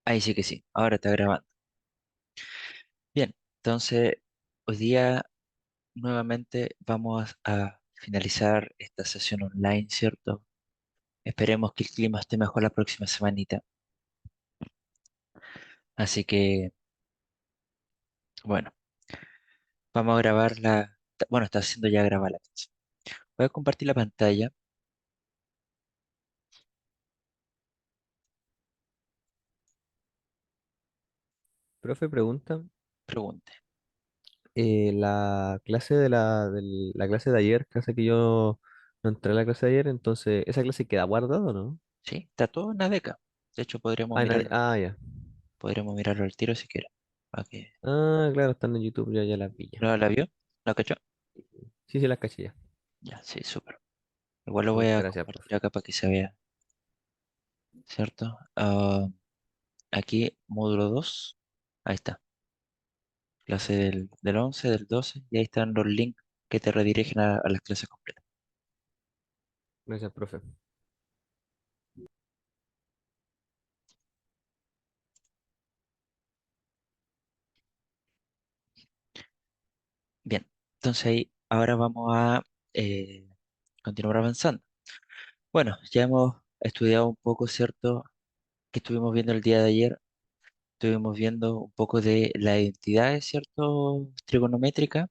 Ahí sí que sí, ahora está grabando. Bien, entonces hoy día nuevamente vamos a finalizar esta sesión online, ¿cierto? Esperemos que el clima esté mejor la próxima semanita. Así que, bueno, vamos a grabar bueno, está haciendo ya grabar la clase. Voy a compartir la pantalla. Profe, pregunta, Pregunte. la clase la clase de ayer, clase que yo no entré a la clase de ayer, entonces, ¿esa clase queda guardada o no? ¿Sí? Está todo en la beca. De hecho, Ya. podremos mirarlo al tiro si quiere. ¿Para que Ah, claro, están en YouTube, ya las vi ya. no la vio? ¿La cachó? Sí, sí, las caché ya. Ya, sí, súper. Igual lo voy Muchas a gracias, profe. compartir acá para que se vea, ¿cierto? Aquí, módulo 2. Ahí está. Clase del 11 del 12. Y ahí están los links que te redirigen a las clases completas. Gracias, profe. Bien. Entonces ahí, ahora vamos a eh, continuar avanzando. Bueno, ya hemos estudiado un poco, ¿cierto? Que estuvimos viendo el día de ayer. Estuvimos viendo un poco de las identidades, ¿cierto? Trigonométricas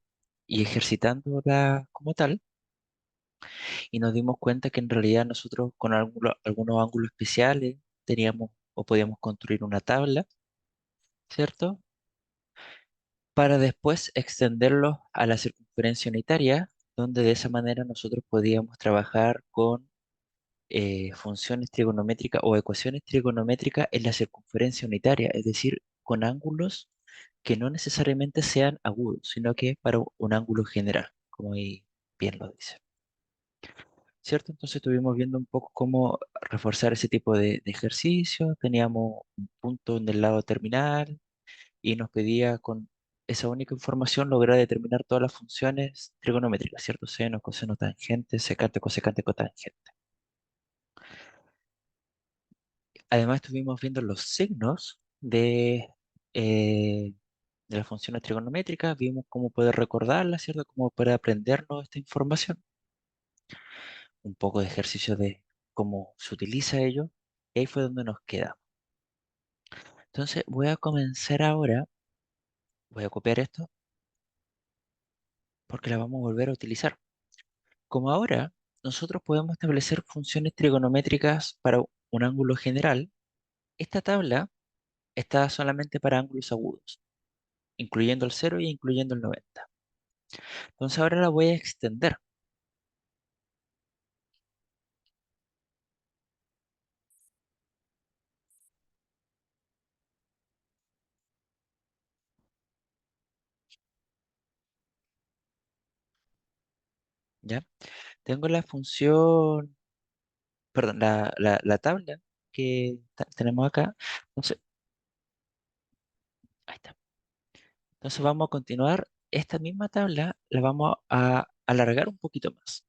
y ejercitándolas como tal. Y nos dimos cuenta que en realidad nosotros con algunos ángulos especiales teníamos o podíamos construir una tabla, ¿cierto? Para después extenderlo a la circunferencia unitaria, donde de esa manera nosotros podíamos trabajar con funciones trigonométricas o ecuaciones trigonométricas en la circunferencia unitaria, es decir, con ángulos que no necesariamente sean agudos, sino que para un ángulo general, como ahí bien lo dice. ¿Cierto? Entonces estuvimos viendo un poco cómo reforzar ese tipo de ejercicio. Teníamos un punto en el lado terminal y nos pedía con esa única información lograr determinar todas las funciones trigonométricas, ¿cierto? Seno, coseno, tangente, secante, cosecante, cotangente. Además estuvimos viendo los signos eh, de las funciones trigonométricas, vimos cómo poder recordarlas, ¿cierto? Cómo poder aprendernos esta información. Un poco de ejercicio de cómo se utiliza ello. Y ahí fue donde nos quedamos. Entonces voy a comenzar ahora, voy a copiar esto porque la vamos a volver a utilizar. Como ahora nosotros podemos establecer funciones trigonométricas para un ángulo general, esta tabla está solamente para ángulos agudos, incluyendo el 0 y incluyendo el 90. Entonces ahora la voy a extender, ¿ya? Tengo la función, perdón, la tabla que tenemos acá. Entonces, ahí está. Entonces vamos a continuar. Esta misma tabla la vamos a alargar un poquito más.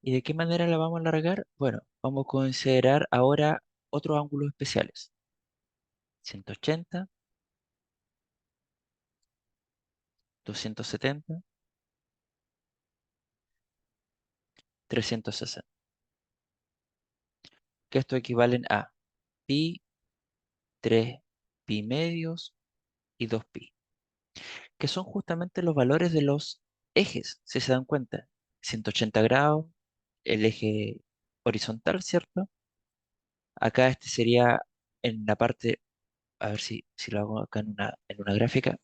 ¿Y de qué manera la vamos a alargar? Bueno, vamos a considerar ahora otros ángulos especiales. 180, 270, 360. Que esto equivalen a pi, 3 pi medios y 2 pi. Que son justamente los valores de los ejes, si se dan cuenta. 180 grados, el eje horizontal, ¿cierto? Acá este sería en la parte, a ver si lo hago acá en una gráfica,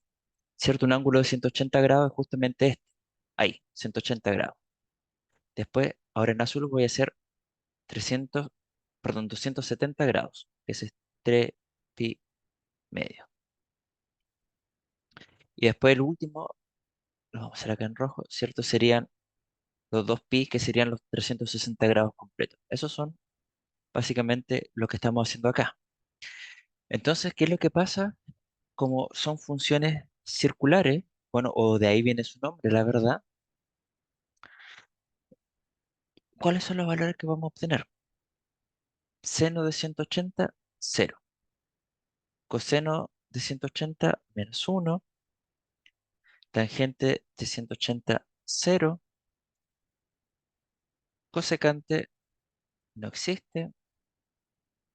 ¿cierto? Un ángulo de 180 grados es justamente este, ahí, 180 grados. Después, ahora en azul voy a hacer 300, perdón, 270 grados, que ese es 3 pi medio. Y después el último, lo vamos a hacer acá en rojo, ¿cierto? Serían los 2 pi, que serían los 360 grados completos. Esos son básicamente lo que estamos haciendo acá. Entonces, ¿qué es lo que pasa? Como son funciones circulares, bueno, o de ahí viene su nombre, la verdad, ¿cuáles son los valores que vamos a obtener? Seno de 180, cero. Coseno de 180, menos uno. Tangente de 180, cero. Cosecante no existe.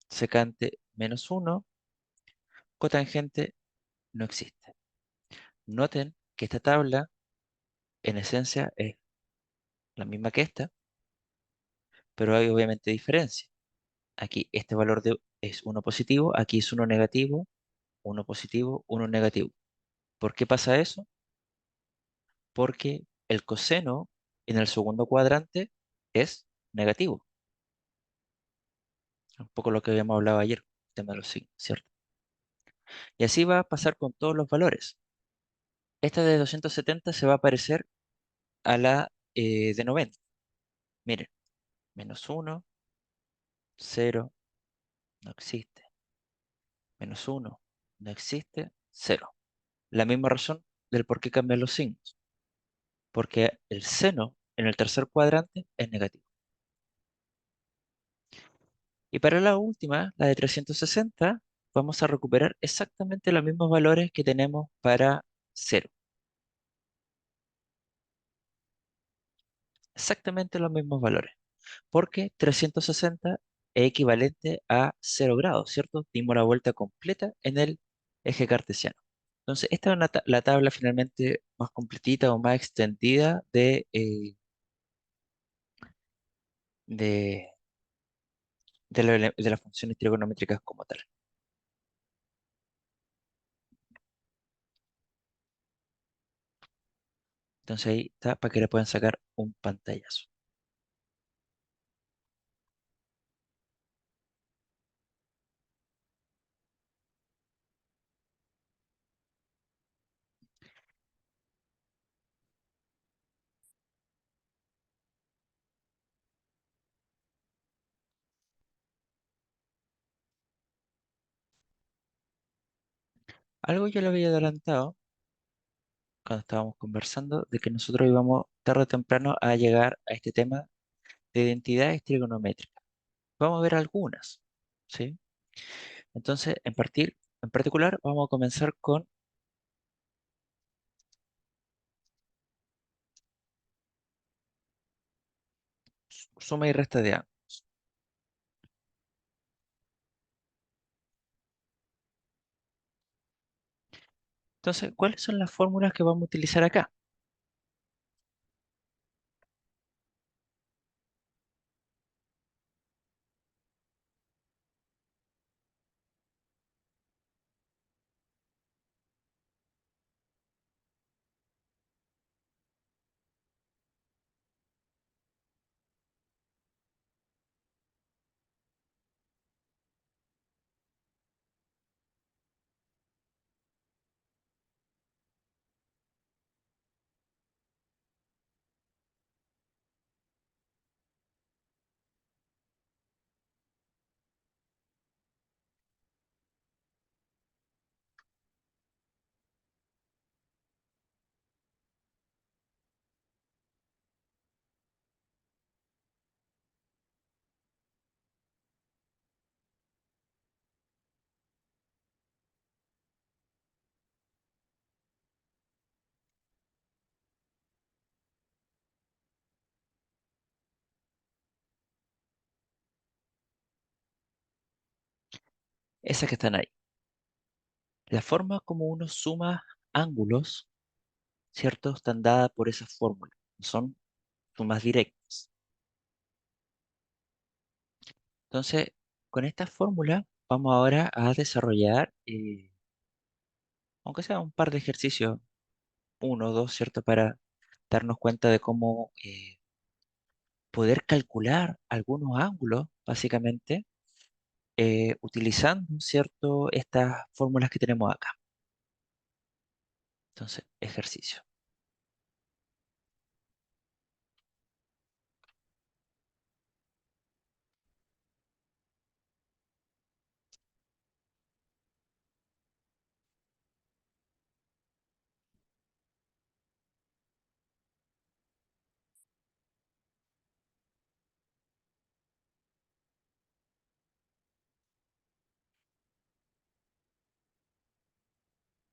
Secante, menos uno. Cotangente no existe. Noten que esta tabla, en esencia, es la misma que esta, pero hay obviamente diferencia. Aquí este valor es uno positivo, aquí es uno negativo, uno positivo, uno negativo. ¿Por qué pasa eso? Porque el coseno en el segundo cuadrante es negativo. Un poco lo que habíamos hablado ayer, el tema de los signos, ¿cierto? Y así va a pasar con todos los valores. Esta de 270 se va a parecer a la de 90. Miren, menos uno, cero, no existe. Menos uno, no existe, cero. La misma razón del por qué cambian los signos. Porque el seno en el tercer cuadrante es negativo. Y para la última, la de 360, vamos a recuperar exactamente los mismos valores que tenemos para cero. Exactamente los mismos valores. Porque 360 es equivalente a 0 grados, ¿cierto? Dimos la vuelta completa en el eje cartesiano. Entonces, esta es la tabla finalmente más completita o más extendida de, de las funciones trigonométricas como tal. Entonces ahí está para que le puedan sacar un pantallazo. Algo yo le había adelantado cuando estábamos conversando de que nosotros íbamos tarde o temprano a llegar a este tema de identidades trigonométricas. Vamos a ver algunas, ¿sí? Entonces, en particular, vamos a comenzar con suma y resta de ángulos. Entonces, ¿cuáles son las fórmulas que vamos a utilizar acá? Esas que están ahí. La forma como uno suma ángulos, ¿cierto? Están dadas por esa fórmula. Son sumas directas. Entonces, con esta fórmula vamos ahora a desarrollar, aunque sea un par de ejercicios, uno o dos, ¿cierto? Para darnos cuenta de cómo poder calcular algunos ángulos, básicamente, utilizando, ¿cierto? Estas fórmulas que tenemos acá. Entonces, ejercicio.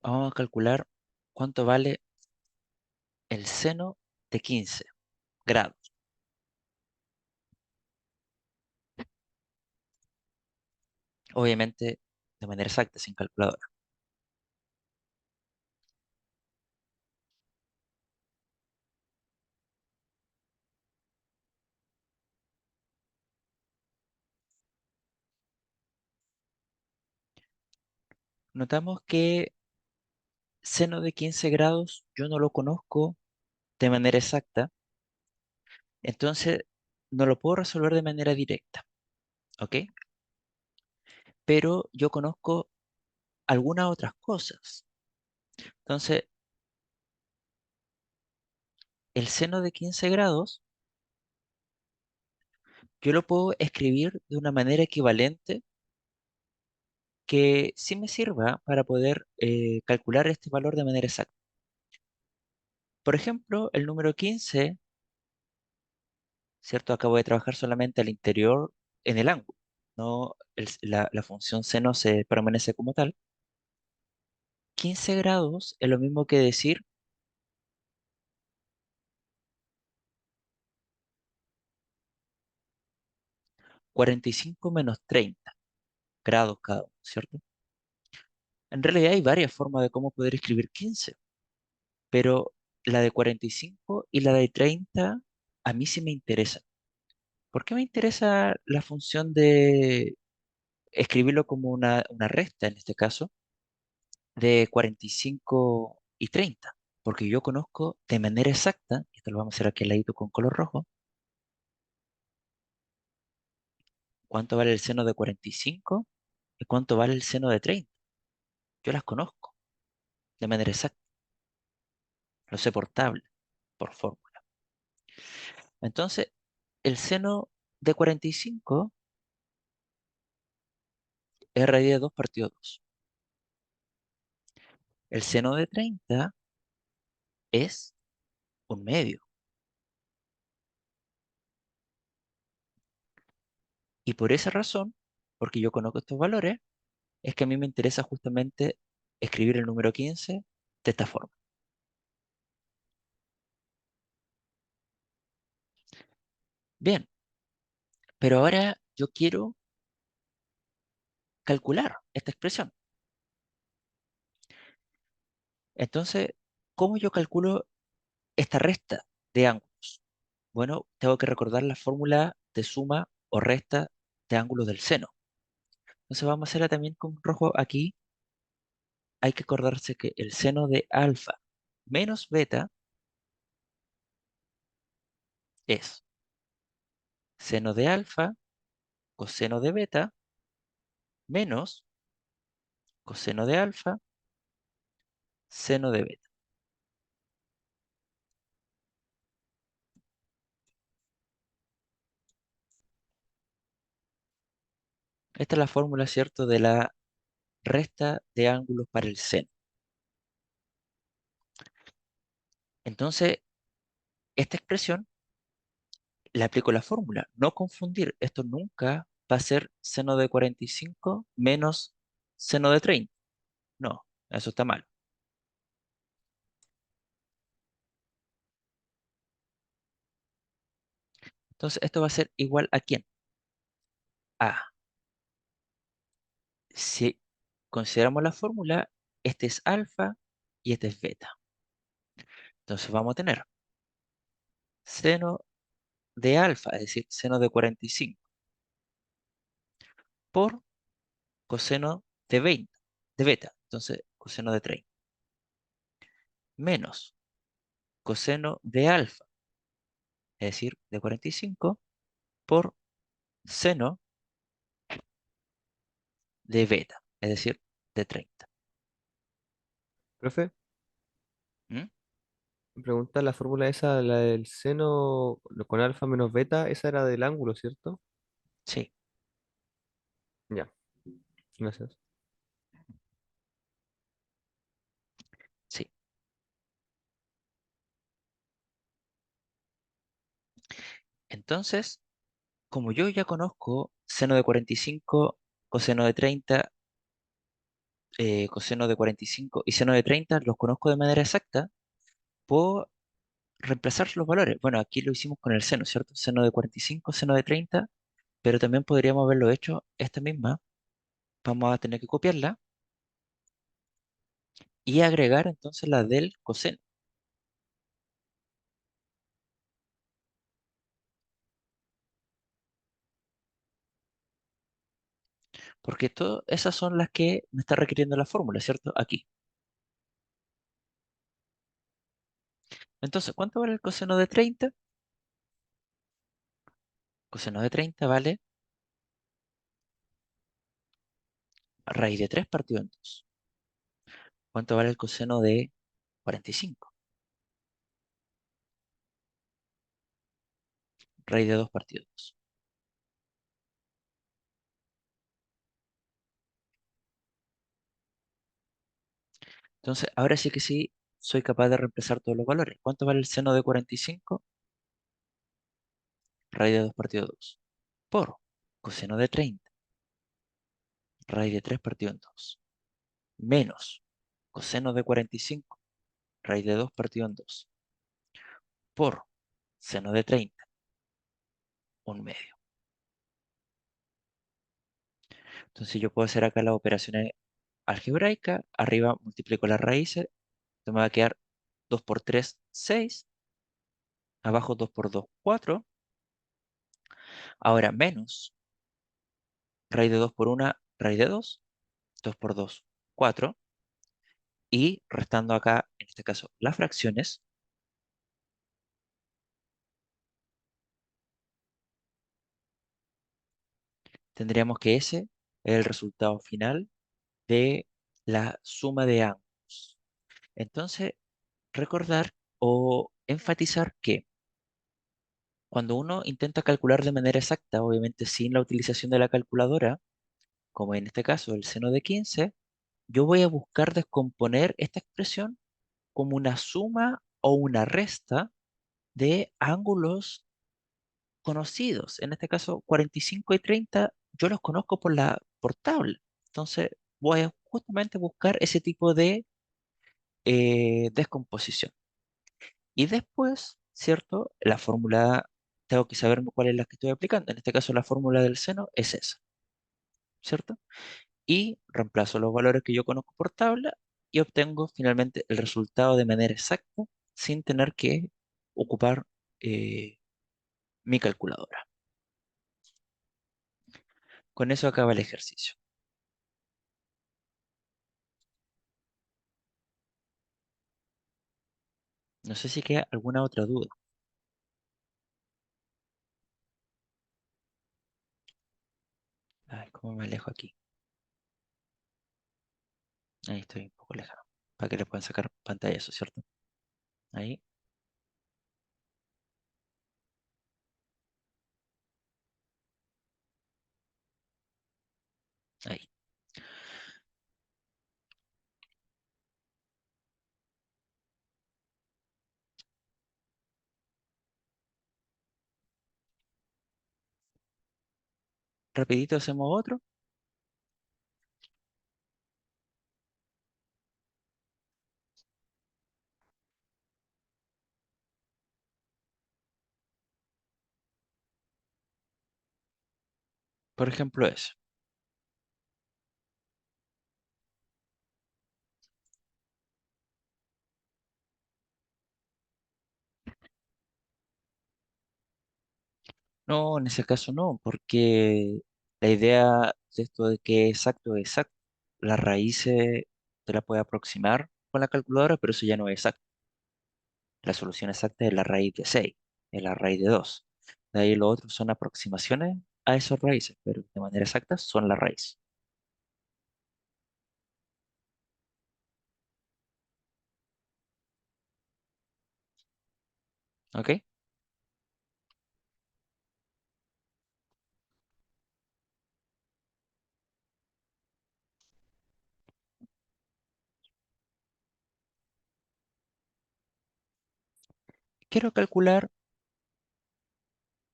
Vamos a calcular cuánto vale el seno de 15 grados. Obviamente de manera exacta, sin calculadora. Notamos que seno de 15 grados yo no lo conozco de manera exacta, entonces no lo puedo resolver de manera directa, ¿ok? Pero yo conozco algunas otras cosas. Entonces, el seno de 15 grados yo lo puedo escribir de una manera equivalente que sí me sirva para poder calcular este valor de manera exacta. Por ejemplo, el número 15, ¿cierto? Acabo de trabajar solamente al interior en el ángulo, no la función seno se permanece como tal. 15 grados es lo mismo que decir 45 menos 30 grados cada uno, ¿cierto? En realidad hay varias formas de cómo poder escribir 15, pero la de 45 y la de 30 a mí sí me interesa. ¿Por qué me interesa la función de escribirlo como una resta, en este caso, de 45 y 30? Porque yo conozco de manera exacta, y esto lo vamos a hacer aquí al ladito con color rojo, cuánto vale el seno de 45 y cuánto vale el seno de 30. Yo las conozco de manera exacta, lo sé por tabla, por fórmula. Entonces, el seno de 45 es raíz de 2 partido 2. El seno de 30 es un medio. Y por esa razón, porque yo conozco estos valores, es que a mí me interesa justamente escribir el número 15 de esta forma. Bien, pero ahora yo quiero calcular esta expresión. Entonces, ¿cómo yo calculo esta resta de ángulos? Bueno, tengo que recordar la fórmula de suma o resta de ángulos del seno. Entonces vamos a hacerla también con rojo aquí. Hay que acordarse que el seno de alfa menos beta es seno de alfa coseno de beta menos coseno de alfa seno de beta. Esta es la fórmula, ¿cierto?, de la resta de ángulos para el seno. Entonces, esta expresión le aplico la fórmula. No confundir. Esto nunca va a ser seno de 45 menos seno de 30. No, eso está mal. Entonces, esto va a ser igual a ¿quién? A. Si consideramos la fórmula, este es alfa y este es beta. Entonces, vamos a tener seno de alfa, es decir, seno de 45, por coseno de 20, de beta, entonces coseno de 30, menos coseno de alfa, es decir, de 45, por seno de beta, es decir, de 30. Profe, ¿Mm? me pregunta la fórmula esa, la del seno con alfa menos beta, esa era del ángulo, ¿cierto? Sí, Ya, gracias. sí. Entonces, como yo ya conozco seno de 45, coseno de 30, coseno de 45 y seno de 30 los conozco de manera exacta, puedo reemplazar los valores. Bueno, aquí lo hicimos con el seno, ¿cierto? Seno de 45, seno de 30, pero también podríamos haberlo hecho esta misma. Vamos a tener que copiarla y agregar entonces la del coseno, porque todas esas son las que me está requiriendo la fórmula, ¿cierto? Aquí. Entonces, ¿cuánto vale el coseno de 30? Coseno de 30 vale raíz de 3 partido en 2. ¿Cuánto vale el coseno de 45? Raíz de 2 partido en 2. Entonces, ahora sí que sí soy capaz de reemplazar todos los valores. ¿Cuánto vale el seno de 45? Raíz de 2 partido en 2. Por coseno de 30, raíz de 3 partido en 2. Menos coseno de 45, raíz de 2 partido en 2. Por seno de 30, un medio. Entonces yo puedo hacer acá las operaciones algebraicas. Arriba multiplico las raíces. Esto me va a quedar 2 por 3, 6. Abajo 2 por 2, 4. Ahora menos raíz de 2 por 1, raíz de 2. 2 por 2, 4. Y restando acá, en este caso, las fracciones, tendríamos que ese es el resultado final de la suma de ambos. Entonces, recordar o enfatizar que cuando uno intenta calcular de manera exacta, obviamente sin la utilización de la calculadora, como en este caso el seno de 15, yo voy a buscar descomponer esta expresión como una suma o una resta de ángulos conocidos. En este caso, 45 y 30, yo los conozco por tabla. Entonces, voy a justamente buscar ese tipo de descomposición. Y después, ¿cierto? La fórmula, tengo que saber cuál es la que estoy aplicando. En este caso, la fórmula del seno es esa, ¿cierto? Y reemplazo los valores que yo conozco por tabla y obtengo finalmente el resultado de manera exacta sin tener que ocupar eh, mi calculadora. Con eso acaba el ejercicio. No sé si queda alguna otra duda. A ver, ¿cómo me alejo aquí? Ahí estoy un poco lejano. Para que le puedan sacar pantallazo, ¿cierto? Ahí, ahí. Rapidito hacemos otro. Por ejemplo, eso. No, en ese caso no, porque la idea de esto de que exacto es exacto. Las raíces te la puede aproximar con la calculadora, pero eso ya no es exacto. La solución exacta es la raíz de 6, es la raíz de 2. De ahí lo otro son aproximaciones a esas raíces, pero de manera exacta son la raíz. ¿Ok? Quiero calcular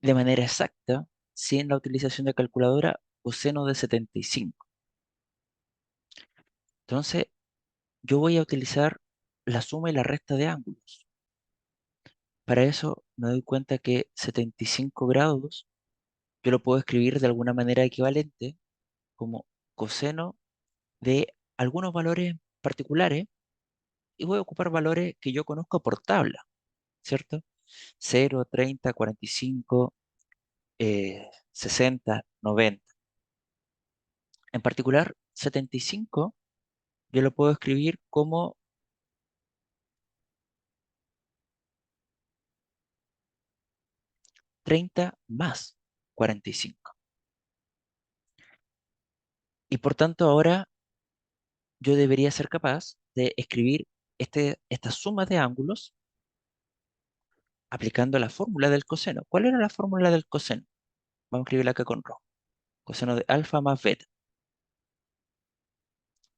de manera exacta, sin la utilización de calculadora, coseno de 75. Entonces, yo voy a utilizar la suma y la resta de ángulos. Para eso me doy cuenta que 75 grados yo lo puedo escribir de alguna manera equivalente como coseno de algunos valores particulares y voy a ocupar valores que yo conozco por tabla, ¿cierto? 0, 30, 45, 60, 90. En particular, 75 yo lo puedo escribir como 30 más 45. Y por tanto ahora yo debería ser capaz de escribir esta suma de ángulos aplicando la fórmula del coseno. ¿Cuál era la fórmula del coseno? Vamos a escribirla acá con rojo. Coseno de alfa más beta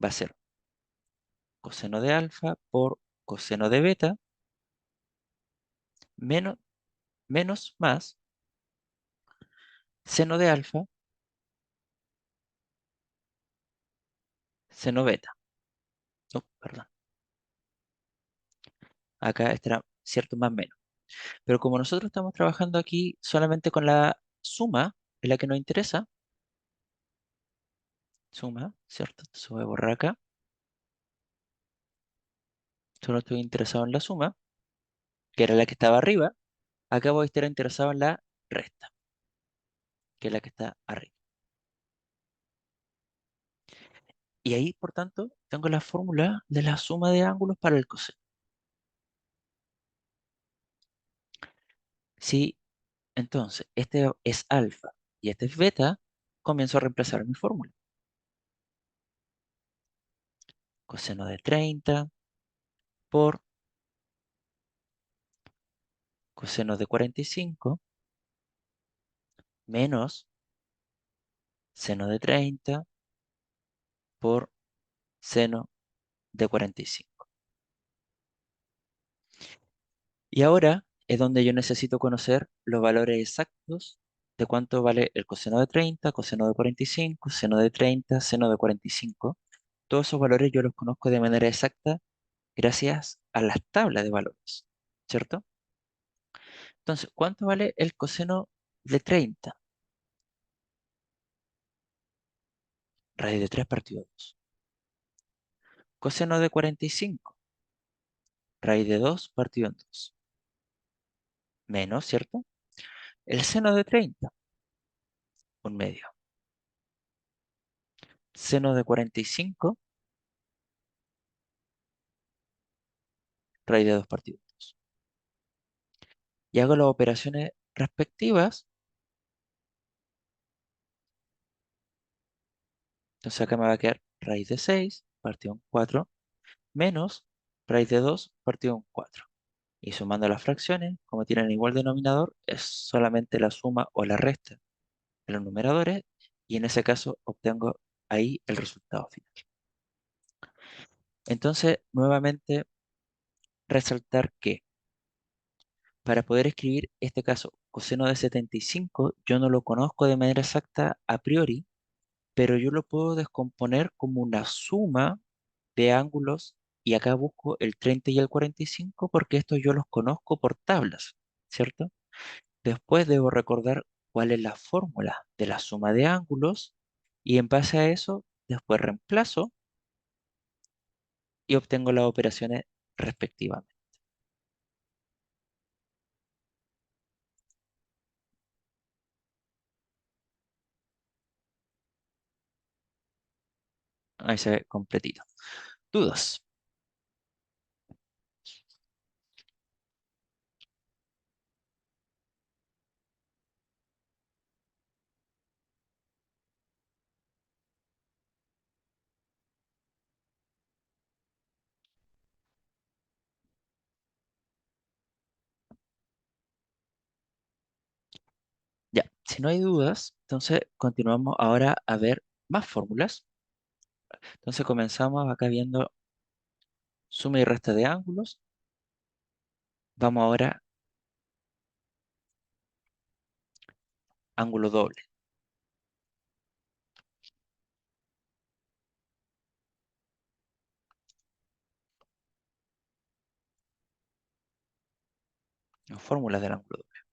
va a ser coseno de alfa por coseno de beta menos, menos más seno de alfa, seno beta. Oh, perdón. Acá estará cierto más menos. Pero como nosotros estamos trabajando aquí solamente con la suma, es la que nos interesa, suma, ¿cierto? Entonces voy a borrar acá. Solo estoy interesado en la suma, que era la que estaba arriba. Acá voy a estar interesado en la resta, que es la que está arriba. Y ahí, por tanto, tengo la fórmula de la suma de ángulos para el coseno. Si entonces este es alfa y este es beta, comienzo a reemplazar mi fórmula. Coseno de 30 por coseno de 45 menos seno de 30 por seno de 45. Y ahora es donde yo necesito conocer los valores exactos de cuánto vale el coseno de 30, coseno de 45, seno de 30, seno de 45. Todos esos valores yo los conozco de manera exacta gracias a las tablas de valores, ¿cierto? Entonces, ¿cuánto vale el coseno de 30? Raíz de 3 partido de 2. Coseno de 45, raíz de 2 partido en 2. Menos, ¿cierto? El seno de 30, un medio. Seno de 45, raíz de 2 partido en 2. Y hago las operaciones respectivas. Entonces acá me va a quedar raíz de 6 partido en 4 menos raíz de 2 partido en 4. Y sumando las fracciones, como tienen igual denominador, es solamente la suma o la resta de los numeradores y en ese caso obtengo ahí el resultado final. Entonces, nuevamente, resaltar que para poder escribir este caso coseno de 75, yo no lo conozco de manera exacta a priori, pero yo lo puedo descomponer como una suma de ángulos y acá busco el 30 y el 45 porque estos yo los conozco por tablas, ¿cierto? Después debo recordar cuál es la fórmula de la suma de ángulos y en base a eso después reemplazo y obtengo las operaciones respectivamente. Ahí se ve completito. ¿Dudas? Ya, si no hay dudas, entonces continuamos ahora a ver más fórmulas. Entonces comenzamos acá viendo suma y resta de ángulos. Vamos ahora ángulo doble. las fórmulas del ángulo doble.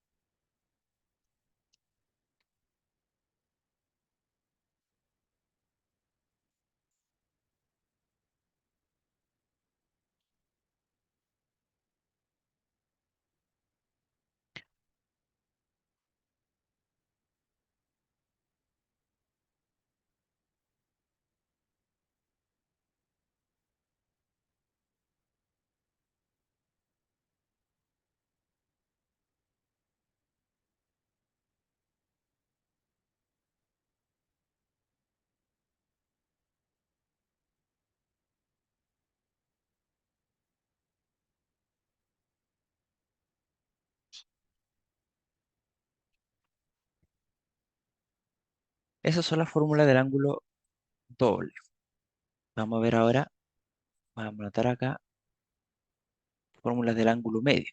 Esas son las fórmulas del ángulo doble. Vamos a ver ahora, vamos a anotar acá, fórmulas del ángulo medio.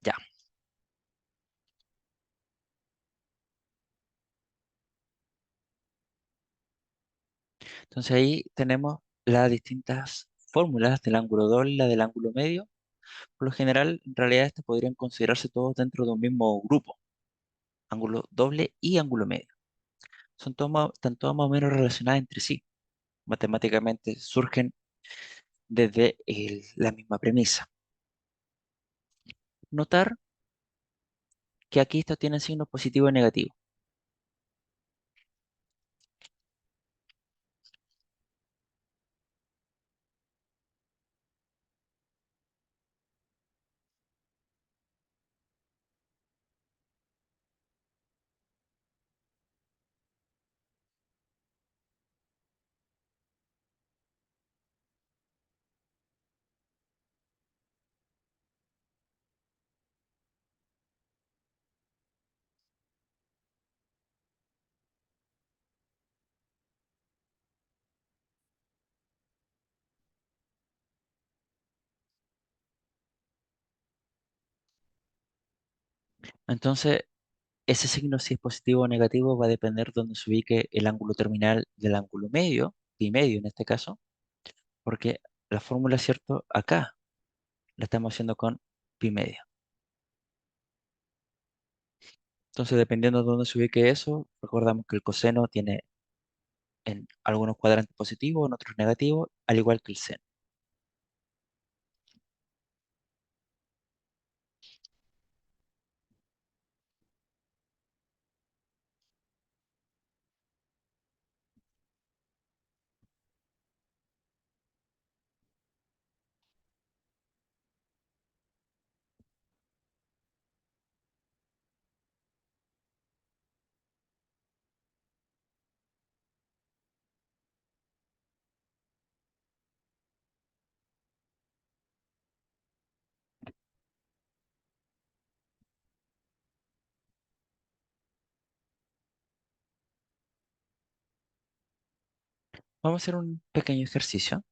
Ya, entonces ahí tenemos las distintas fórmulas del ángulo doble y la del ángulo medio. Por lo general, en realidad, estas podrían considerarse todos dentro de un mismo grupo, ángulo doble y ángulo medio. Están todas más o menos relacionadas entre sí. Matemáticamente surgen desde la misma premisa. Notar que aquí estos tienen signos positivo y negativo. Entonces, ese signo, si es positivo o negativo, va a depender de dónde se ubique el ángulo terminal del ángulo medio, pi medio en este caso, porque la fórmula, ¿cierto? Acá la estamos haciendo con pi medio. Entonces, dependiendo de dónde se ubique eso, recordamos que el coseno tiene en algunos cuadrantes positivos, en otros negativos, al igual que el seno. Vamos a hacer un pequeño ejercicio.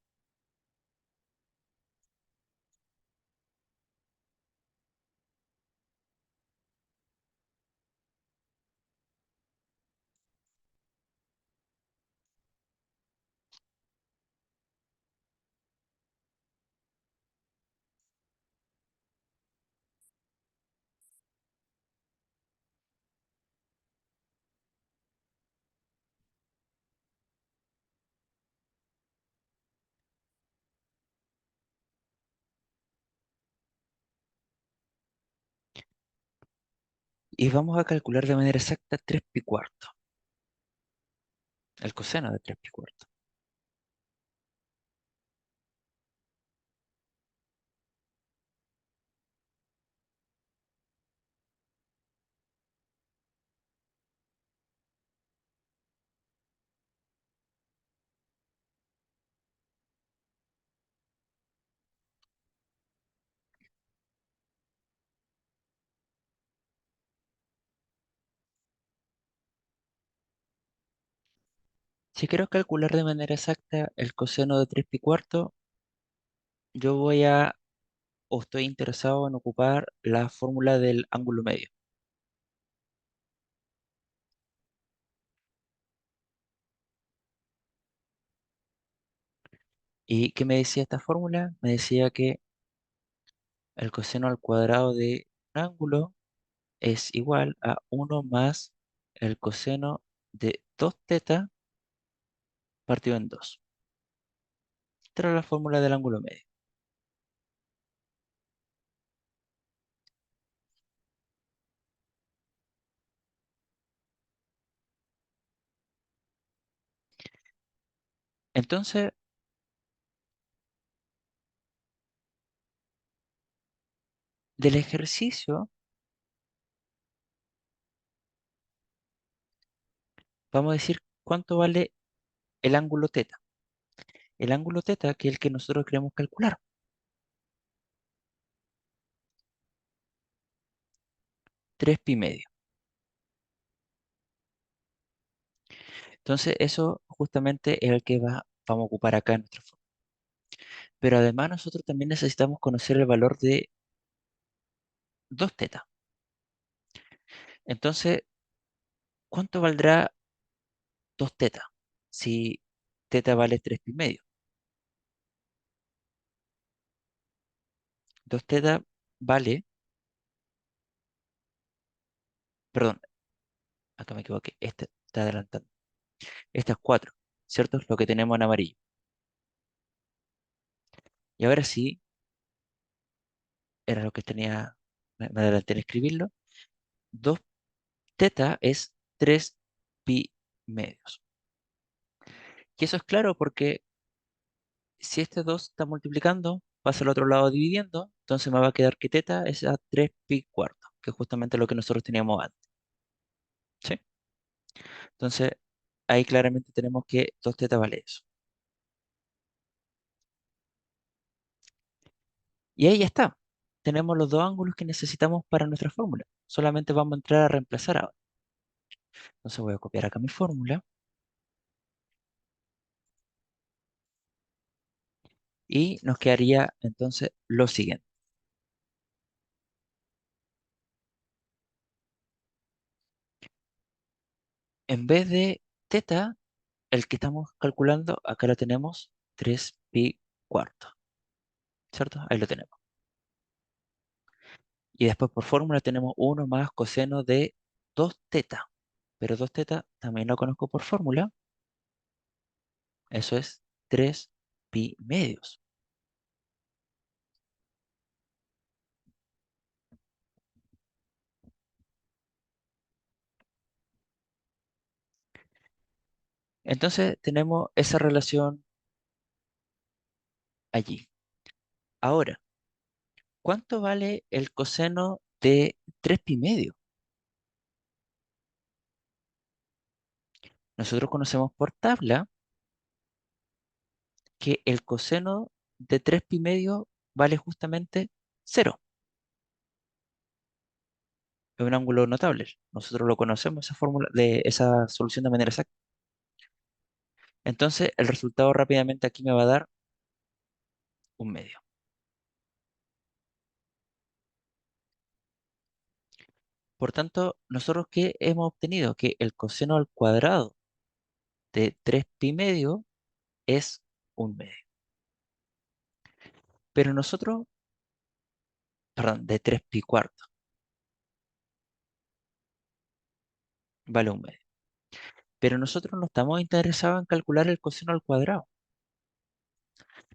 Y vamos a calcular de manera exacta 3 pi cuarto, el coseno de 3 pi cuarto. Si quiero calcular de manera exacta el coseno de 3 pi cuarto, yo voy a, o estoy interesado en ocupar la fórmula del ángulo medio. ¿Y qué me decía esta fórmula? Me decía que el coseno al cuadrado de un ángulo es igual a uno más el coseno de 2 teta partido en 2. Esta era la fórmula del ángulo medio. Entonces, del ejercicio, vamos a decir cuánto vale el ángulo teta. El ángulo teta, que es el que nosotros queremos calcular. 3 pi medio. Entonces, eso justamente es el que vamos a ocupar acá en nuestra fórmula. Pero además nosotros también necesitamos conocer el valor de 2 teta. Entonces, ¿cuánto valdrá 2 teta? Si teta vale 3 pi medio. 2 teta vale, perdón, acá me equivoqué, este está adelantando. Esta es 4, ¿cierto? Es lo que tenemos en amarillo. Y ahora sí, era lo que tenía, me adelanté en escribirlo. 2 teta es 3 pi medios. Y eso es claro porque si este 2 está multiplicando, pasa al otro lado dividiendo, entonces me va a quedar que teta es a 3 pi cuarto, que es justamente lo que nosotros teníamos antes. ¿Sí? Entonces, ahí claramente tenemos que 2 teta vale eso. Y ahí ya está. Tenemos los dos ángulos que necesitamos para nuestra fórmula. Solamente vamos a entrar a reemplazar ahora. Entonces voy a copiar acá mi fórmula y nos quedaría entonces lo siguiente. En vez de teta, el que estamos calculando, acá lo tenemos 3 pi cuarto. ¿Cierto? Ahí lo tenemos. Y después por fórmula tenemos uno más coseno de 2 teta. Pero 2 teta también lo conozco por fórmula. Eso es 3 pi medios. Entonces tenemos esa relación allí. Ahora, ¿cuánto vale el coseno de 3 pi medio? Nosotros conocemos por tabla que el coseno de 3 pi medio vale justamente cero. Es un ángulo notable. Nosotros lo conocemos, esa fórmula de esa solución de manera exacta. Entonces, el resultado rápidamente aquí me va a dar un medio. Por tanto, nosotros ¿qué hemos obtenido? Que el coseno al cuadrado de 3 pi medio es un medio. Pero nosotros, perdón, de 3 pi cuarto vale un medio. Pero nosotros no estamos interesados en calcular el coseno al cuadrado.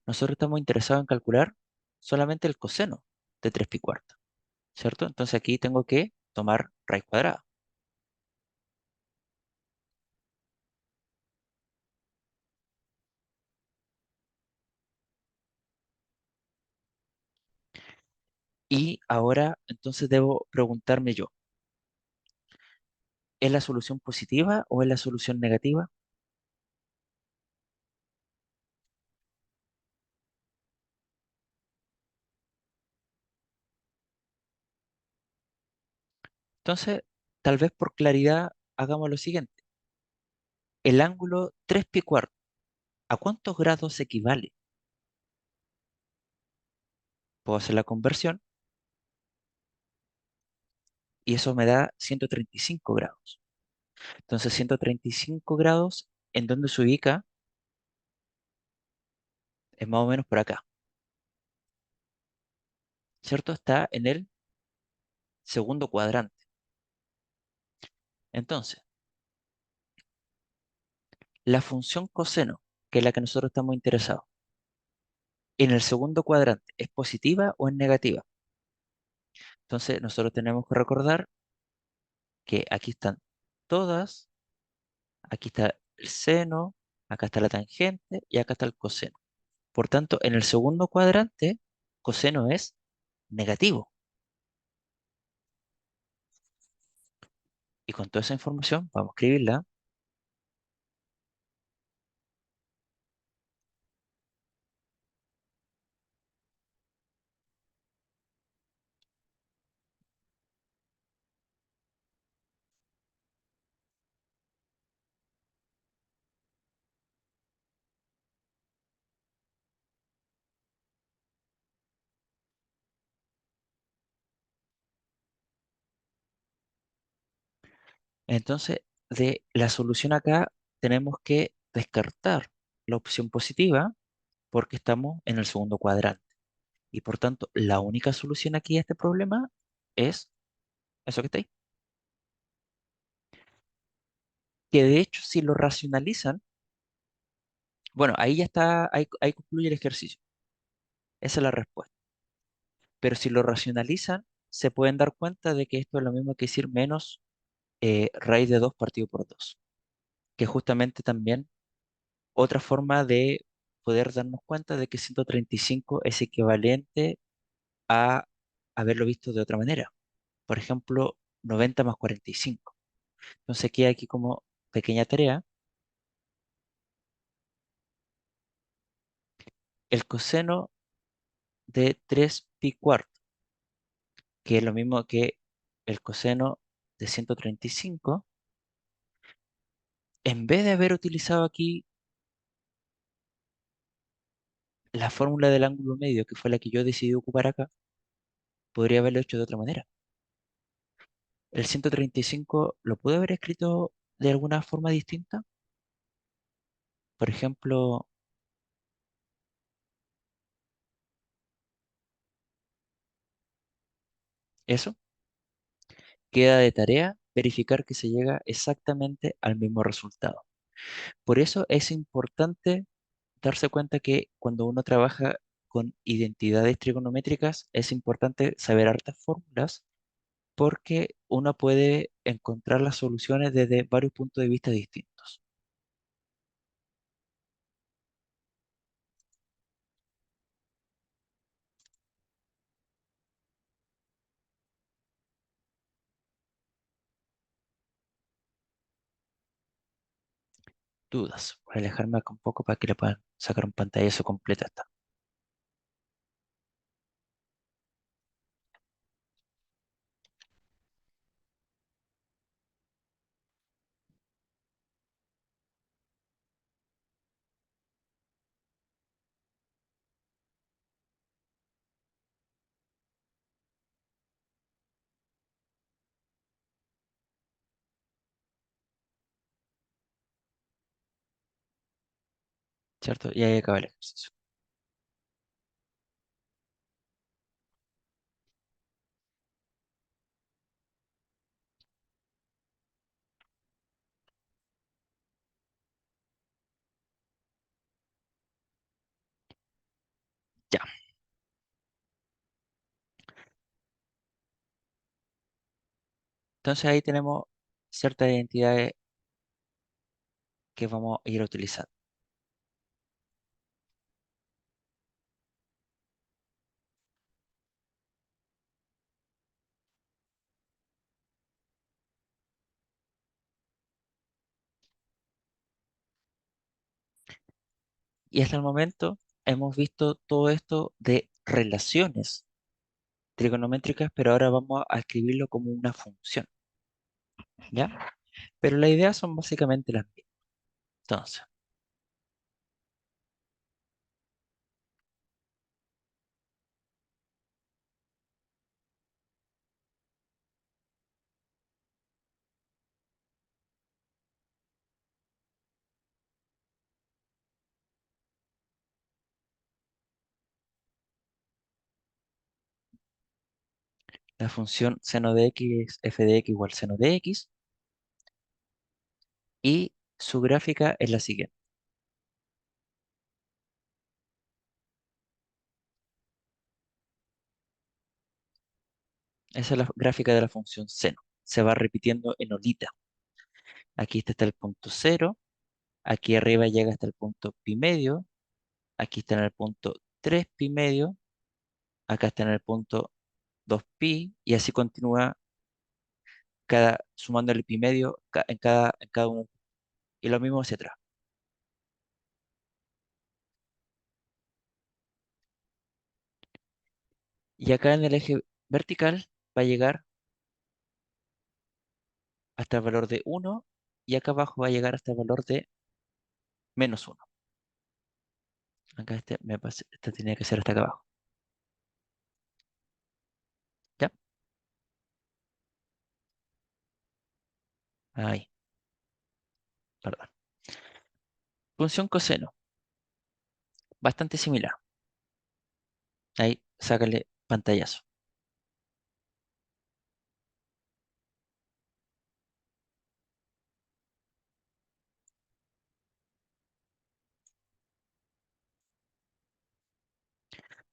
Nosotros estamos interesados en calcular solamente el coseno de 3 pi cuarto, ¿cierto? Entonces aquí tengo que tomar raíz cuadrada. Y ahora entonces debo preguntarme yo, ¿es la solución positiva o es la solución negativa? Entonces, tal vez por claridad hagamos lo siguiente. El ángulo 3 pi cuarto, ¿a cuántos grados equivale? Puedo hacer la conversión y eso me da 135 grados. Entonces, 135 grados, ¿en dónde se ubica? Es más o menos por acá, ¿cierto? Está en el segundo cuadrante. Entonces, la función coseno, que es la que nosotros estamos interesados, en el segundo cuadrante, ¿es positiva o es negativa? Entonces, nosotros tenemos que recordar que aquí están todas, aquí está el seno, acá está la tangente y acá está el coseno. Por tanto, en el segundo cuadrante, coseno es negativo. Y con toda esa información, vamos a escribirla. Entonces, de la solución acá, tenemos que descartar la opción positiva porque estamos en el segundo cuadrante. Y por tanto, la única solución aquí a este problema es eso que está ahí. Que de hecho, si lo racionalizan, bueno, ahí ya está, ahí concluye el ejercicio. Esa es la respuesta. Pero si lo racionalizan, se pueden dar cuenta de que esto es lo mismo que decir menos raíz de 2 partido por 2, que es justamente también otra forma de poder darnos cuenta de que 135 es equivalente a haberlo visto de otra manera. Por ejemplo, 90 más 45. Entonces queda aquí como pequeña tarea el coseno de 3 pi cuarto, que es lo mismo que el coseno de 135. En vez de haber utilizado aquí la fórmula del ángulo medio, que fue la que yo decidí ocupar acá, podría haberlo hecho de otra manera. El 135 lo pude haber escrito de alguna forma distinta. Por ejemplo, eso. Queda de tarea verificar que se llega exactamente al mismo resultado. Por eso es importante darse cuenta que cuando uno trabaja con identidades trigonométricas, es importante saber hartas fórmulas porque uno puede encontrar las soluciones desde varios puntos de vista distintos. Dudas. Voy a alejarme acá un poco para que le puedan sacar un pantallazo completa. Esta, ¿cierto? Y ahí acaba el ejercicio. Ya. Entonces ahí tenemos ciertas identidades que vamos a ir a utilizar. Y hasta el momento hemos visto todo esto de relaciones trigonométricas, pero ahora vamos a escribirlo como una función, ¿ya? Pero las ideas son básicamente las mismas. Entonces, la función seno de x es f de x igual seno de x y su gráfica es la siguiente. Esa es la gráfica de la función seno. Se va repitiendo en olita. Aquí está el punto cero, aquí arriba llega hasta el punto pi medio, aquí está en el punto 3 pi medio, acá está en el punto 2 pi y así continúa sumando el pi medio en cada uno. Y lo mismo hacia atrás. Y acá en el eje vertical va a llegar hasta el valor de uno y acá abajo va a llegar hasta el valor de -1. Acá este tenía que ser hasta acá abajo. ¿Ya? Ahí, perdón. Función coseno, bastante similar. Ahí, sácale pantallazo.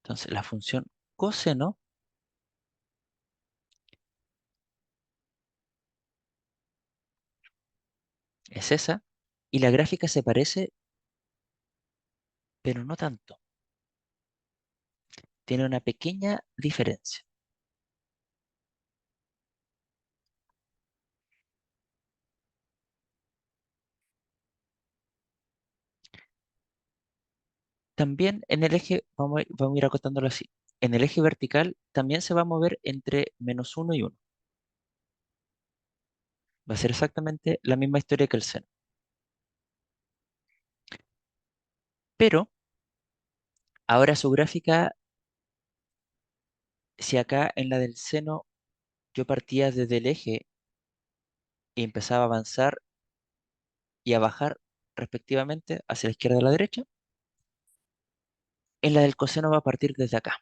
Entonces, la función coseno es esa y la gráfica se parece, pero no tanto. Tiene una pequeña diferencia. También en el eje, vamos a ir acotándolo así. En el eje vertical también se va a mover entre -1 y 1. Va a ser exactamente la misma historia que el seno. Pero ahora su gráfica, si acá en la del seno yo partía desde el eje y empezaba a avanzar y a bajar respectivamente hacia la izquierda y la derecha, en la del coseno va a partir desde acá.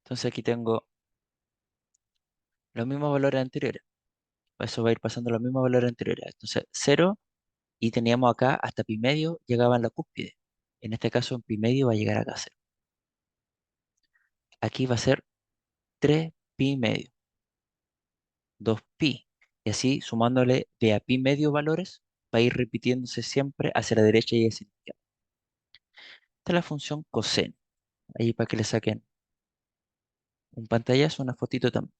Entonces aquí tengo los mismos valores anteriores. Eso va a ir pasando los mismos valores anteriores. Entonces, cero y teníamos acá hasta pi medio llegaba en la cúspide. En este caso, en pi medio va a llegar acá a cero. Aquí va a ser 3 pi medio, 2 pi. Y así, sumándole de a pi medio valores, va a ir repitiéndose siempre hacia la derecha y hacia la izquierda. Esta es la función coseno. Ahí para que le saquen un pantallazo, una fotito también.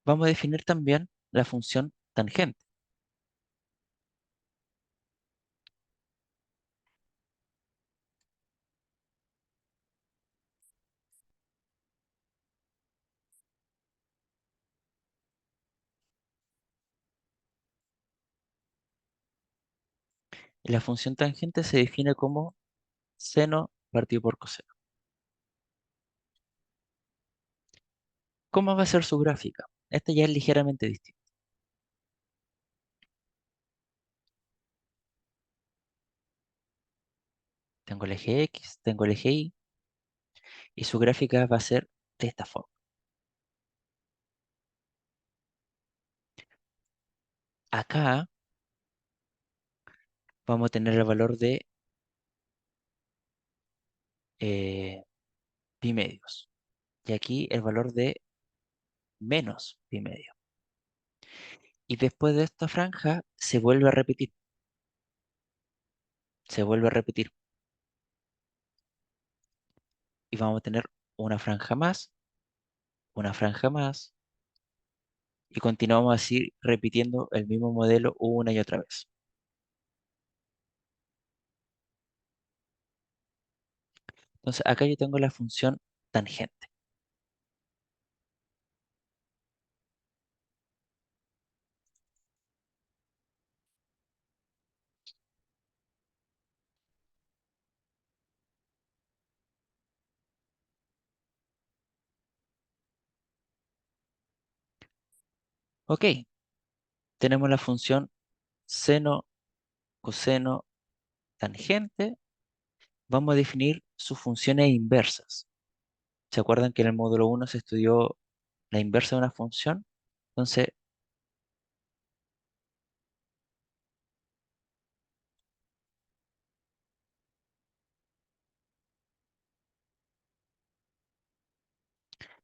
Vamos a definir también la función tangente. Y la función tangente se define como seno partido por coseno. ¿Cómo va a ser su gráfica? Esta ya es ligeramente distinta. Tengo el eje X, tengo el eje Y, y su gráfica va a ser de esta forma. Acá vamos a tener el valor de eh, pi medios. Y aquí el valor de menos pi medio. Y después de esta franja se vuelve a repetir, se vuelve a repetir. Y vamos a tener una franja más, una franja más, y continuamos así repitiendo el mismo modelo una y otra vez. Entonces acá yo tengo la función tangente. Ok, tenemos la función seno, coseno, tangente. Vamos a definir sus funciones inversas. ¿Se acuerdan que en el módulo uno se estudió la inversa de una función? Entonces,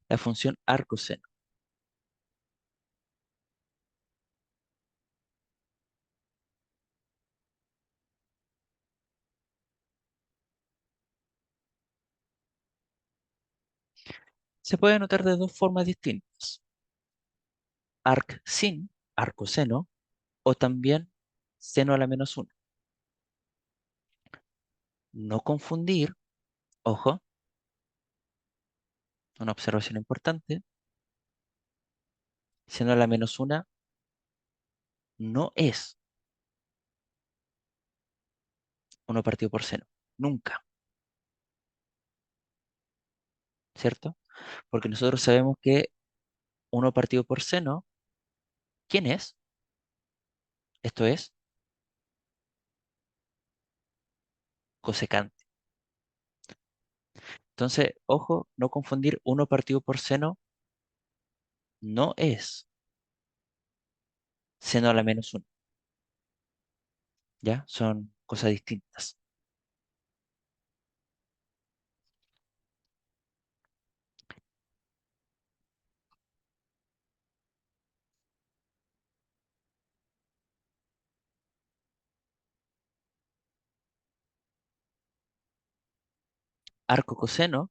la función arcoseno. Se puede anotar de dos formas distintas. Arc sin, arcoseno, o también seno a la menos uno. No confundir, ojo, una observación importante, seno a la menos una no es uno partido por seno. Nunca, ¿cierto? Porque nosotros sabemos que uno partido por seno, ¿quién es? Esto es cosecante. Entonces, ojo, no confundir uno partido por seno no es seno a la menos uno, ¿ya? Son cosas distintas. Arco coseno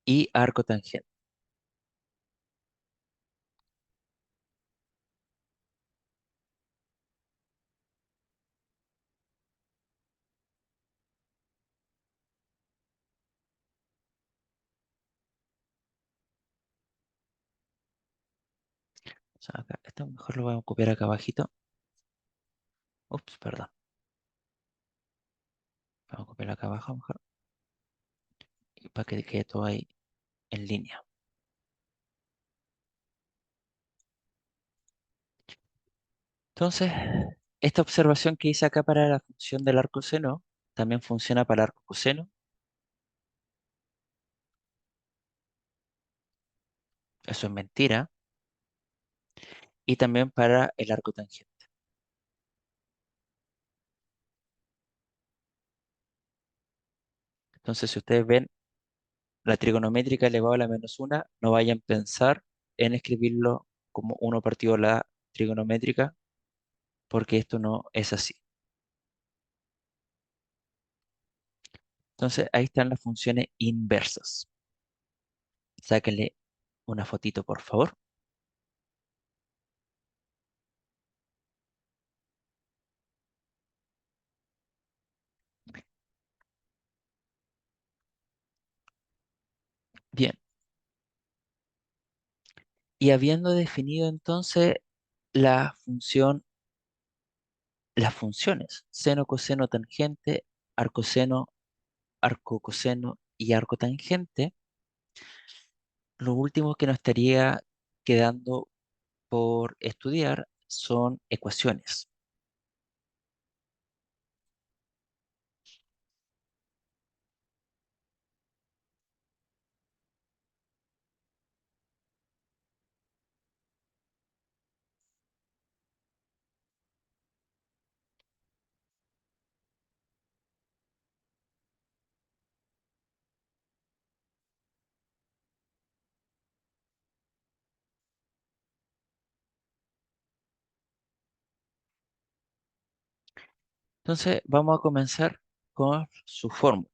y arco tangente. O sea, acá, esto mejor lo voy a copiar acá abajito. Ups, perdón. Vamos a copiarlo acá abajo mejor. Y para que quede todo ahí en línea. Entonces, esta observación que hice acá para la función del arco seno también funciona para el arco coseno. Eso es mentira. Y también para el arco tangente. Entonces, si ustedes ven la trigonométrica elevado a la menos una, no vayan a pensar en escribirlo como uno partido la trigonométrica, porque esto no es así. Entonces, ahí están las funciones inversas. Sáquenle una fotito, por favor. Bien, y habiendo definido entonces la función, las funciones seno, coseno, tangente, arcoseno, arcocoseno y arcotangente, Lo último que nos estaría quedando por estudiar son ecuaciones. Entonces, vamos a comenzar con su fórmula.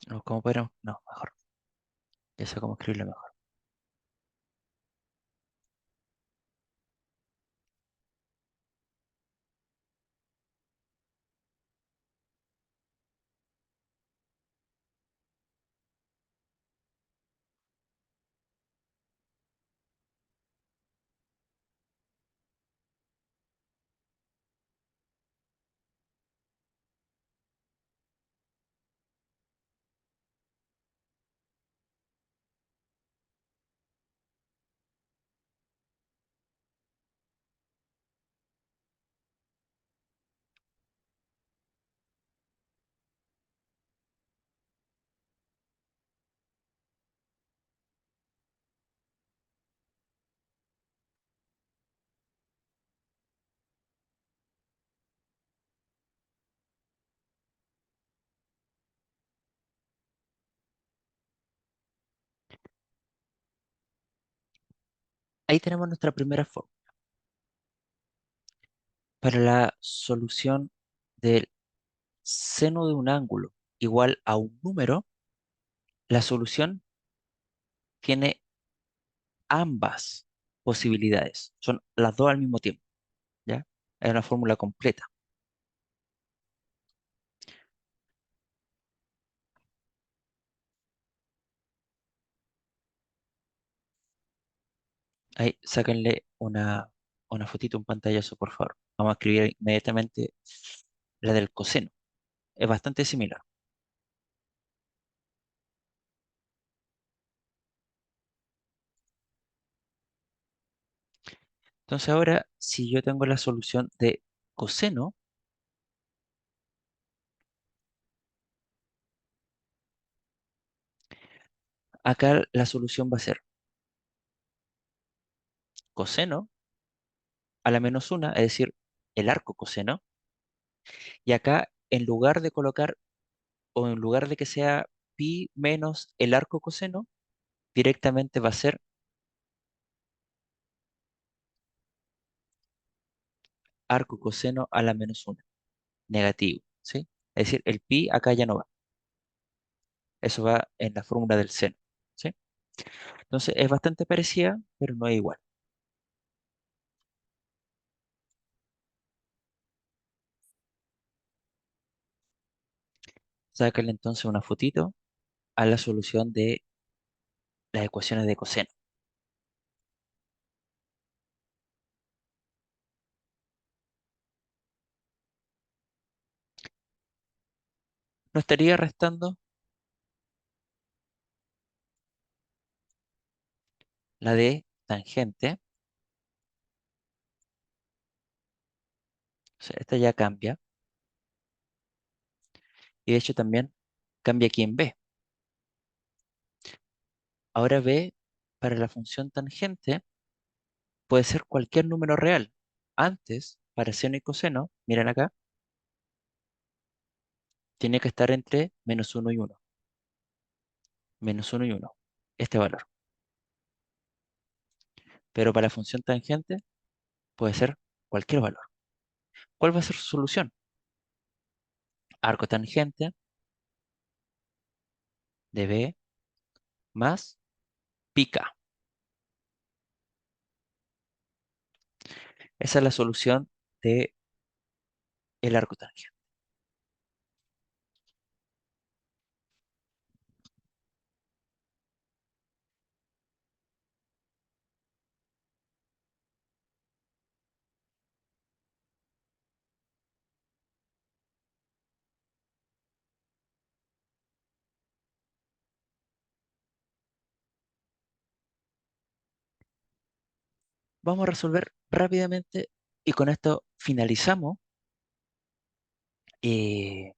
¿No? ¿Cómo podemos? No, mejor. Ya sé cómo escribirlo mejor. Ahí tenemos nuestra primera fórmula. Para la solución del seno de un ángulo igual a un número, la solución tiene ambas posibilidades. Son las dos al mismo tiempo, ¿ya? Es una fórmula completa. Ahí, sáquenle una fotito, un pantallazo, por favor. Vamos a escribir inmediatamente la del coseno. Es bastante similar. Entonces ahora, si yo tengo la solución de coseno, acá la solución va a ser coseno a la menos una, es decir, el arco coseno. Y acá, en lugar de colocar, o en lugar de que sea pi menos el arco coseno, directamente va a ser arco coseno a la menos una, negativo, ¿sí? Es decir, el pi acá ya no va. Eso va en la fórmula del seno, ¿sí? Entonces es bastante parecida, pero no es igual. Sácale entonces una fotito a la solución de las ecuaciones de coseno. Nos estaría restando la de tangente. O sea, esta ya cambia. Y de hecho también cambia aquí en b. Ahora b para la función tangente puede ser cualquier número real. Antes, para seno y coseno, miren acá, tiene que estar entre menos uno y uno. Menos uno y uno. Este valor. Pero para la función tangente puede ser cualquier valor. ¿Cuál va a ser su solución? Arco tangente de b más pica. Esa es la solución de el arco tangente. Vamos a resolver rápidamente y con esto finalizamos eh,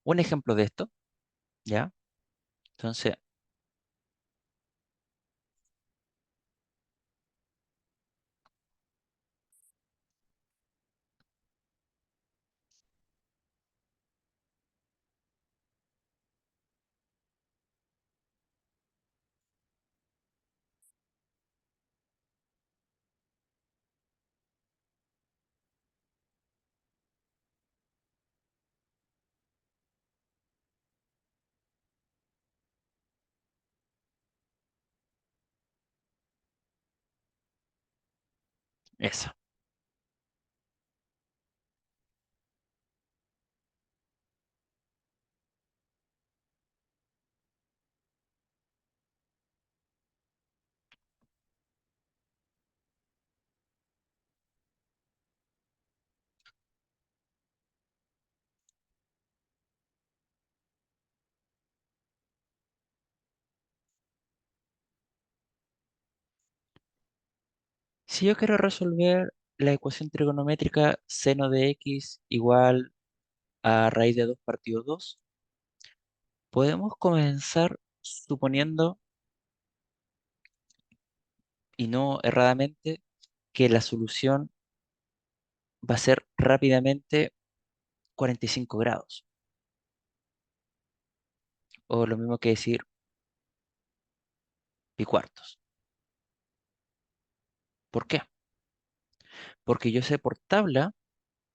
un ejemplo de esto, ¿ya? Entonces, eso. Si yo quiero resolver la ecuación trigonométrica seno de x igual a raíz de 2 partido 2, podemos comenzar suponiendo, y no erradamente, que la solución va a ser rápidamente 45 grados, o lo mismo que decir pi cuartos. ¿Por qué? Porque yo sé por tabla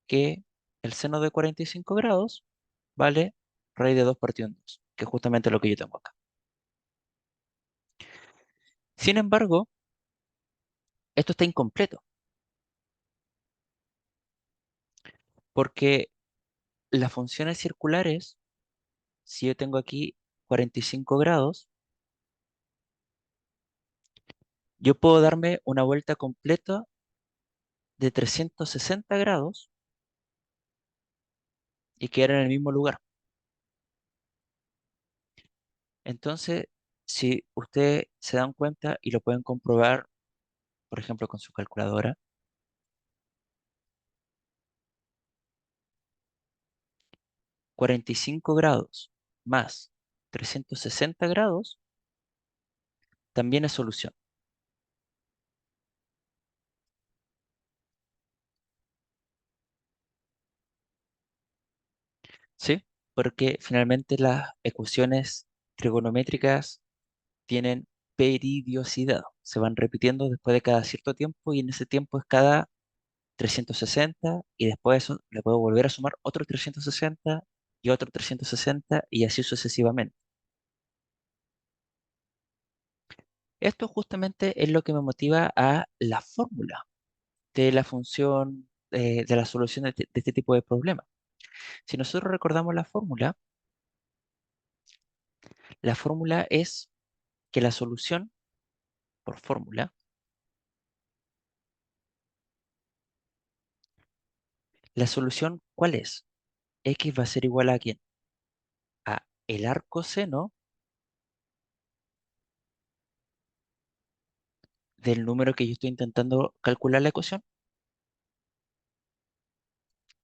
que el seno de 45 grados vale raíz de 2 partido en 2, que es justamente lo que yo tengo acá. Sin embargo, esto está incompleto, porque las funciones circulares, si yo tengo aquí 45 grados, yo puedo darme una vuelta completa de 360 grados y quedar en el mismo lugar. Entonces, si ustedes se dan cuenta y lo pueden comprobar, por ejemplo, con su calculadora, 45 grados más 360 grados también es solución, ¿sí? Porque finalmente las ecuaciones trigonométricas tienen periodicidad, se van repitiendo después de cada cierto tiempo y en ese tiempo es cada 360 y después de eso le puedo volver a sumar otro 360 y otro 360 y así sucesivamente. Esto justamente es lo que me motiva a la fórmula de la función de la solución de este tipo de problemas. Si nosotros recordamos la fórmula es que la solución por fórmula, la solución ¿cuál es? X va a ser igual a ¿quién? A el arco seno del número que yo estoy intentando calcular la ecuación,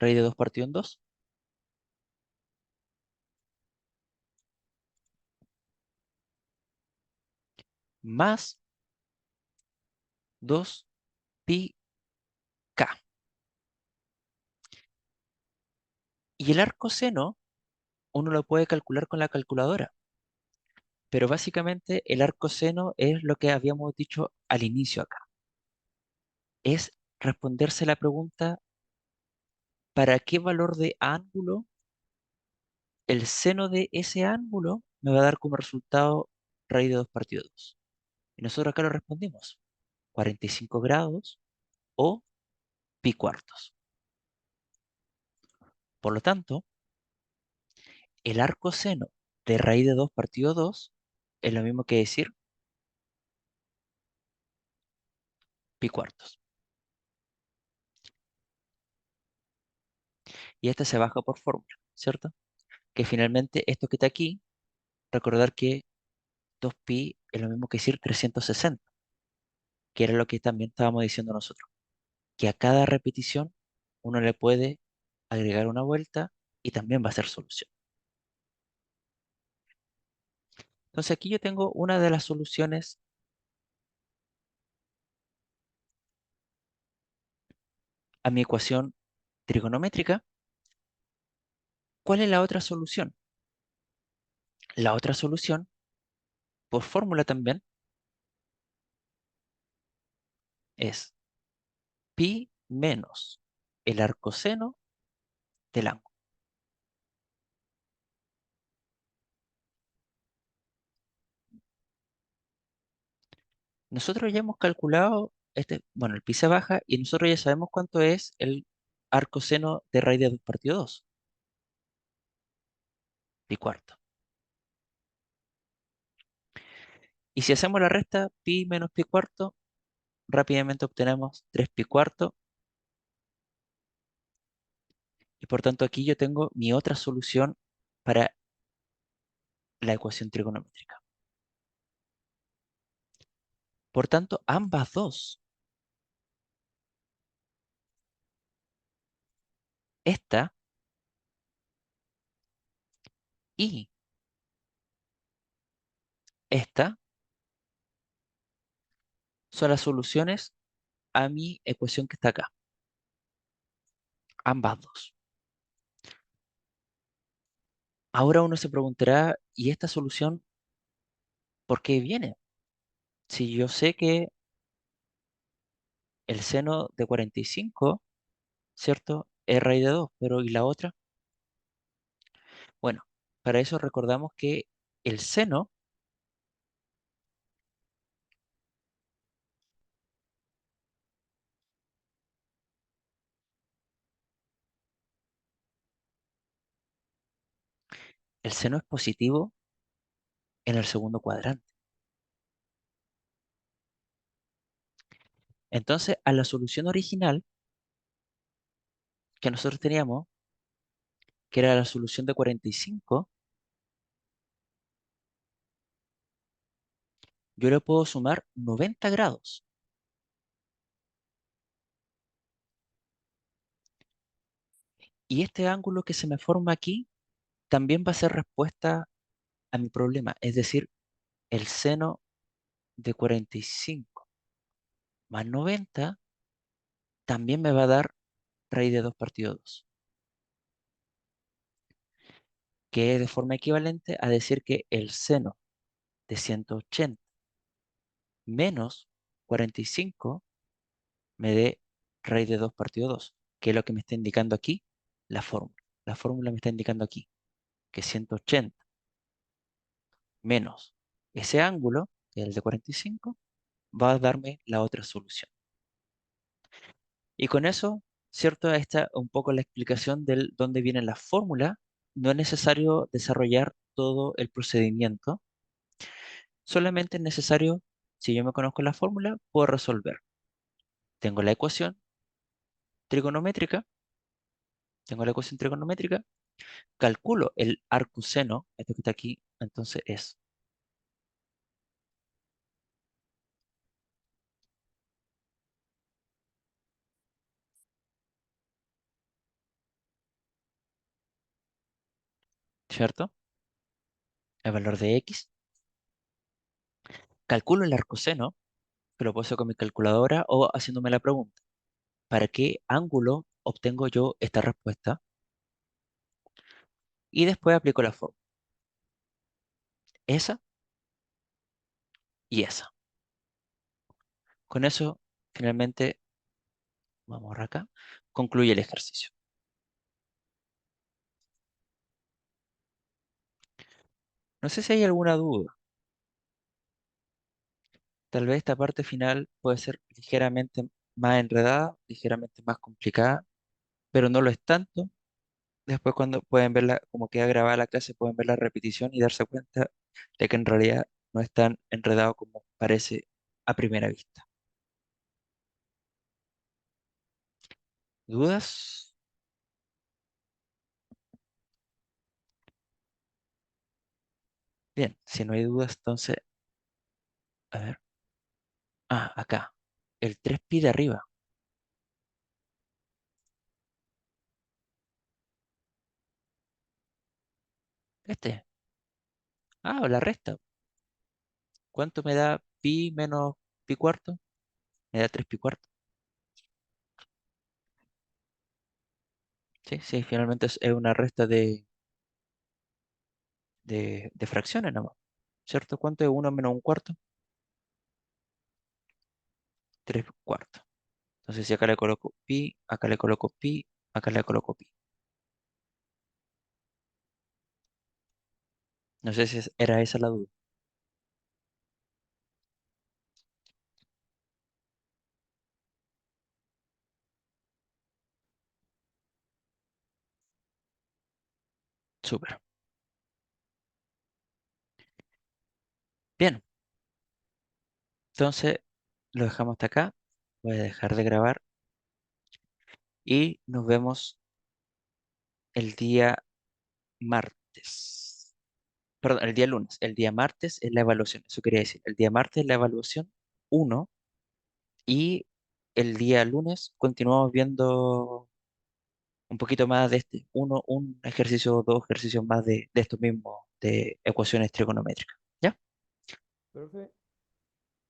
raíz de 2 partido en 2, más 2 pi k. Y el arco seno uno lo puede calcular con la calculadora, pero básicamente el arco seno es lo que habíamos dicho al inicio acá. Es responderse la pregunta, ¿para qué valor de ángulo el seno de ese ángulo me va a dar como resultado raíz de 2 partido 2? Y nosotros acá lo respondimos, 45 grados o pi cuartos. Por lo tanto, el arco seno de raíz de 2 partido 2 es lo mismo que decir pi cuartos. Y este se baja por fórmula, ¿cierto? Que finalmente esto que está aquí, recordar que 2pi es lo mismo que decir 360, que era lo que también estábamos diciendo nosotros, que a cada repetición uno le puede agregar una vuelta y también va a ser solución. Entonces aquí yo tengo una de las soluciones a mi ecuación trigonométrica. ¿Cuál es la otra solución? La otra solución, por fórmula también, es pi menos el arcoseno del ángulo. Nosotros ya hemos calculado, bueno, el pi se baja y nosotros ya sabemos cuánto es el arcoseno de raíz de 2 partido 2, pi cuarto. Y si hacemos la resta, pi menos pi cuarto, rápidamente obtenemos 3 pi cuarto y por tanto aquí yo tengo mi otra solución para la ecuación trigonométrica. Por tanto, ambas dos, esta y esta, son las soluciones a mi ecuación que está acá. Ambas dos. Ahora uno se preguntará, ¿y esta solución por qué viene? Si yo sé que el seno de 45, ¿cierto? Es raíz de 2, pero ¿y la otra? Bueno, para eso recordamos que el seno, el seno es positivo en el segundo cuadrante. Entonces, a la solución original que nosotros teníamos, que era la solución de 45, yo le puedo sumar 90 grados. Y este ángulo que se me forma aquí también va a ser respuesta a mi problema, es decir, el seno de 45 más 90 también me va a dar raíz de 2 partido 2, que es de forma equivalente a decir que el seno de 180 menos 45 me dé raíz de 2 partido 2, que es lo que me está indicando aquí la fórmula. La fórmula me está indicando aquí que 180 menos ese ángulo, que es el de 45, va a darme la otra solución. Y con eso, ¿cierto? Esta es un poco la explicación de dónde viene la fórmula. No es necesario desarrollar todo el procedimiento, solamente es necesario, si yo me conozco la fórmula, puedo resolver. Tengo la ecuación trigonométrica, tengo la ecuación trigonométrica, calculo el arcoseno, esto que está aquí, entonces es, ¿cierto? El valor de x, calculo el arcoseno, que lo puedo hacer con mi calculadora o haciéndome la pregunta, ¿para qué ángulo obtengo yo esta respuesta? Y después aplico la fórmula, esa y esa. Con eso, finalmente, vamos a borrar acá, concluye el ejercicio. No sé si hay alguna duda. Tal vez esta parte final puede ser ligeramente más enredada, ligeramente más complicada, pero no lo es tanto. Después cuando pueden verla, como queda grabada la clase, pueden ver la repetición y darse cuenta de que en realidad no es tan enredado como parece a primera vista. ¿Dudas? Bien, si no hay dudas, entonces, a ver. Ah, acá. El 3pi de arriba. Este. Ah, o la resta. ¿Cuánto me da pi menos pi cuarto? Me da 3 pi cuarto. Sí, sí, finalmente es una resta de fracciones nomás. ¿Cierto? ¿Cuánto es uno menos un cuarto? 3 cuartos. Entonces, si acá le coloco pi, acá le coloco pi, acá le coloco pi. No sé si era esa la duda. Súper. Bien, entonces lo dejamos hasta acá. Voy a dejar de grabar y nos vemos el día martes. Perdón, el día lunes. El día martes es la evaluación. Eso quería decir. El día martes es la evaluación uno y el día lunes continuamos viendo un poquito más de este. Un ejercicio o dos ejercicios más de estos mismos, de ecuaciones trigonométricas. ¿Ya? Profe,